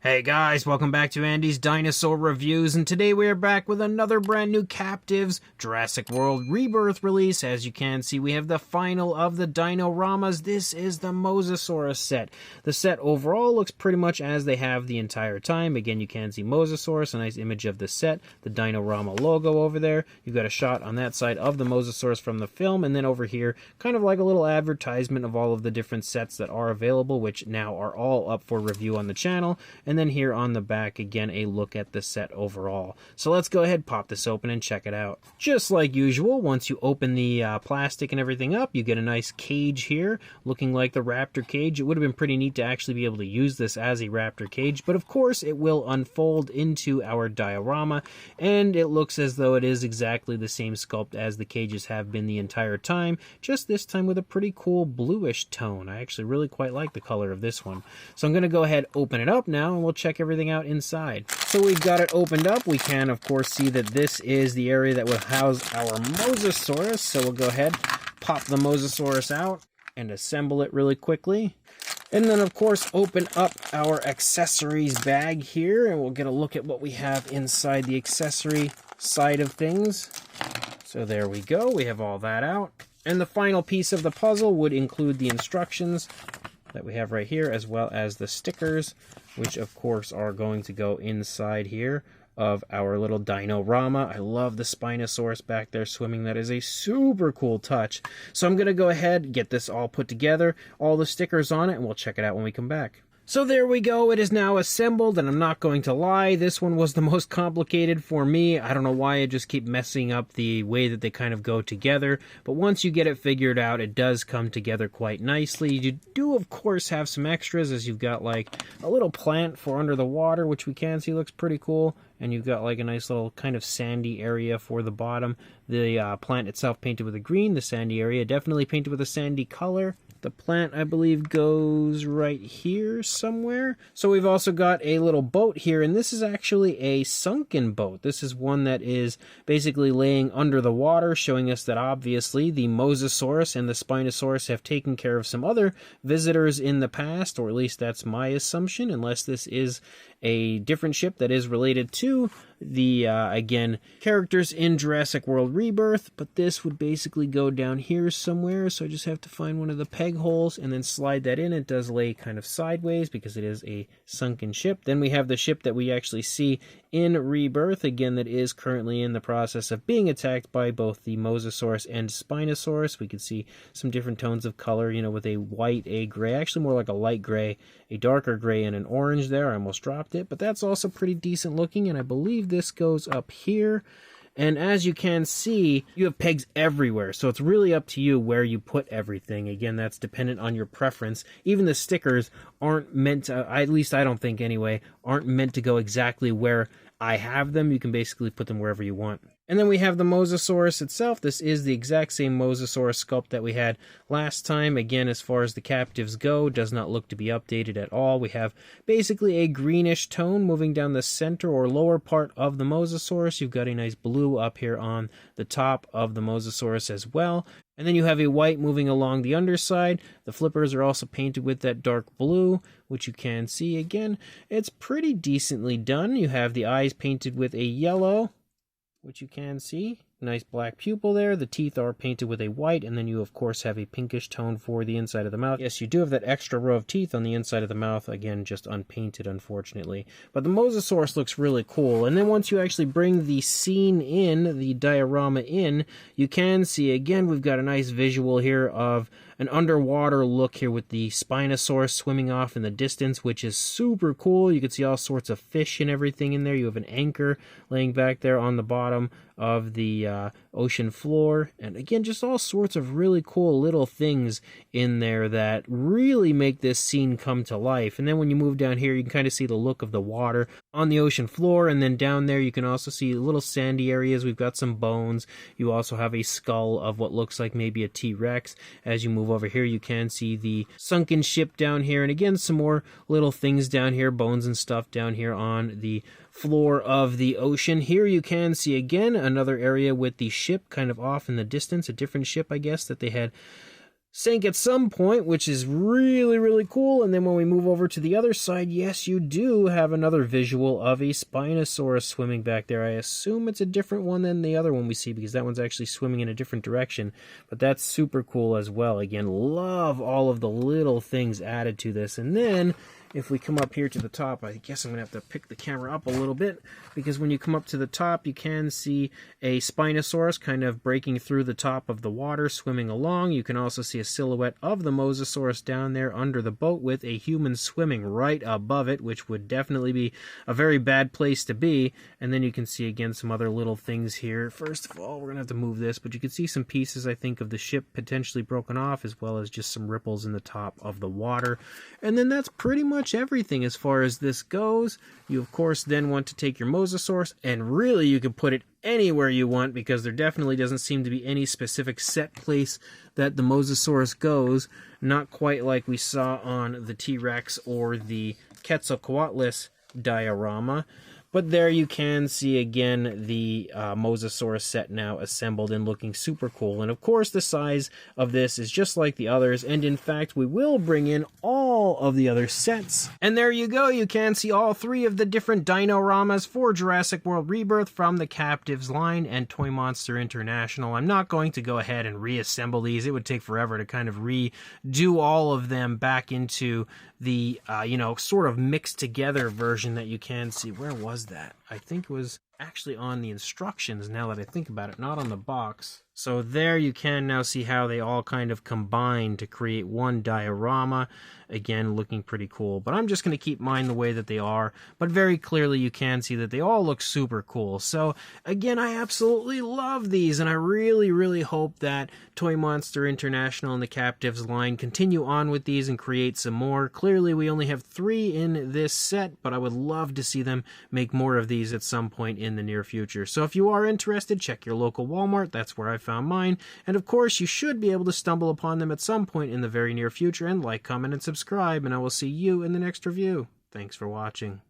Hey guys, welcome back to Andy's Dinosaur Reviews, and today we are back with another brand new Captivz Jurassic World Rebirth release. As you can see, we have the final of the Dinoramas. This is the Mosasaurus set. The set overall looks pretty much as they have the entire time. Again, you can see Mosasaurus, a nice image of the set, the Dinorama logo over there. You've got a shot on that side of the Mosasaurus from the film, and then over here, kind of like a little advertisement of all of the different sets that are available, which now are all up for review on the channel. And then here on the back, again, a look at the set overall. So let's go ahead, pop this open, and check it out. Just like usual, once you open the plastic and everything up, you get a nice cage here, looking like the raptor cage. It would have been pretty neat to actually be able to use this as a raptor cage, but of course it will unfold into our diorama, and it looks as though it is exactly the same sculpt as the cages have been the entire time, just this time with a pretty cool bluish tone. I actually really quite like the color of this one. So I'm going to go ahead, open it up now, and we'll check everything out inside. So we've got it opened up. We can of course see that this is the area that will house our Mosasaurus. So we'll go ahead, pop the Mosasaurus out and assemble it really quickly. And then of course open up our accessories bag here, and we'll get a look at what we have inside the accessory side of things. So there we go, we have all that out. And the final piece of the puzzle would include the instructions that we have right here, as well as the stickers, which of course are going to go inside here of our little Dinorama. I love the Spinosaurus back there swimming. That is a super cool touch. So I'm going to go ahead, get this all put together, all the stickers on it, and we'll check it out when we come back. So there we go, it is now assembled, and I'm not going to lie, this one was the most complicated for me. I don't know why I just keep messing up the way that they kind of go together, but once you get it figured out, it does come together quite nicely. You do, of course, have some extras, as you've got like a little plant for under the water, which we can see looks pretty cool, and you've got like a nice little kind of sandy area for the bottom. The plant itself painted with a green, the sandy area definitely painted with a sandy color. The plant, I believe, goes right here somewhere. So we've also got a little boat here, and this is actually a sunken boat. This is one that is basically laying under the water, showing us that obviously the Mosasaurus and the Spinosaurus have taken care of some other visitors in the past, or at least that's my assumption, unless this is a different ship that is related to the, again, characters in Jurassic World Rebirth, but this would basically go down here somewhere, so I just have to find one of the peg holes and then slide that in. It does lay kind of sideways because it is a sunken ship. Then we have the ship that we actually see in Rebirth, again, that is currently in the process of being attacked by both the Mosasaurus and Spinosaurus. We can see some different tones of color, you know, with a white, a gray, actually more like a light gray, a darker gray, and an orange there. I almost dropped it, but that's also pretty decent looking, and I believe this goes up here. And as you can see, you have pegs everywhere, so it's really up to you where you put everything. Again, that's dependent on your preference. Even the stickers aren't meant to, at least I don't think anyway, aren't meant to go exactly where I have them. You can basically put them wherever you want. And then we have the Mosasaurus itself. This is the exact same Mosasaurus sculpt that we had last time. Again, as far as the Captivz go, does not look to be updated at all. We have basically a greenish tone moving down the center or lower part of the Mosasaurus. You've got a nice blue up here on the top of the Mosasaurus as well. And then you have a white moving along the underside. The flippers are also painted with that dark blue, which you can see again. It's pretty decently done. You have the eyes painted with a yellow, which you can see. Nice black pupil there. The teeth are painted with a white, and then you of course have a pinkish tone for the inside of the mouth. Yes, you do have that extra row of teeth on the inside of the mouth, again just unpainted unfortunately. But the Mosasaurus looks really cool, and then once you actually bring the scene in, the diorama in, you can see again we've got a nice visual here of an underwater look here with the Spinosaurus swimming off in the distance, which is super cool. You can see all sorts of fish and everything in there. You have an anchor laying back there on the bottom of the ocean floor, and again just all sorts of really cool little things in there that really make this scene come to life. And then when you move down here, you can kind of see the look of the water on the ocean floor, and then down there you can also see little sandy areas. We've got some bones. You also have a skull of what looks like maybe a T-Rex. As you move over here, you can see the sunken ship down here, and again some more little things down here, bones and stuff down here on the floor of the ocean. Here you can see again another area with the ship kind of off in the distance, a different ship I guess that they had sink at some point, which is really, really cool. And then when we move over to the other side, yes, you do have another visual of a Spinosaurus swimming back there. I assume it's a different one than the other one we see, because that one's actually swimming in a different direction. But that's super cool as well. Again, love all of the little things added to this. And then if we come up here to the top, I guess I'm going to have to pick the camera up a little bit, because when you come up to the top, you can see a Spinosaurus kind of breaking through the top of the water, swimming along. You can also see a silhouette of the Mosasaurus down there under the boat with a human swimming right above it, which would definitely be a very bad place to be. And then you can see, again, some other little things here. First of all, we're going to have to move this, but you can see some pieces, I think, of the ship potentially broken off, as well as just some ripples in the top of the water. And then that's pretty much everything as far as this goes. You of course then want to take your Mosasaurus, and really you can put it anywhere you want, because there definitely doesn't seem to be any specific set place that the Mosasaurus goes, not quite like we saw on the T-Rex or the Quetzalcoatlus diorama. But there you can see again the Mosasaurus set now assembled and looking super cool. And of course the size of this is just like the others, and in fact we will bring in all of the other sets. And there you go, you can see all three of the different Dinoramas for Jurassic World Rebirth from the Captivz line and Toymonster International. I'm not going to go ahead and reassemble these. It would take forever to kind of redo all of them back into the, sort of mixed together version that you can see. Where was that? I think it was actually on the instructions, now that I think about it, not on the box. So there you can now see how they all kind of combine to create one diorama. Again, looking pretty cool. But I'm just going to keep mine the way that they are. But very clearly you can see that they all look super cool. So again, I absolutely love these, and I really, really hope that Toymonster International and the Captivz line continue on with these and create some more. Clearly we only have 3 in this set, but I would love to see them make more of these at some point in the near future. So if you are interested, check your local Walmart. That's where I found mine. And of course, you should be able to stumble upon them at some point in the very near future. And like, comment, and subscribe, and I will see you in the next review. Thanks for watching.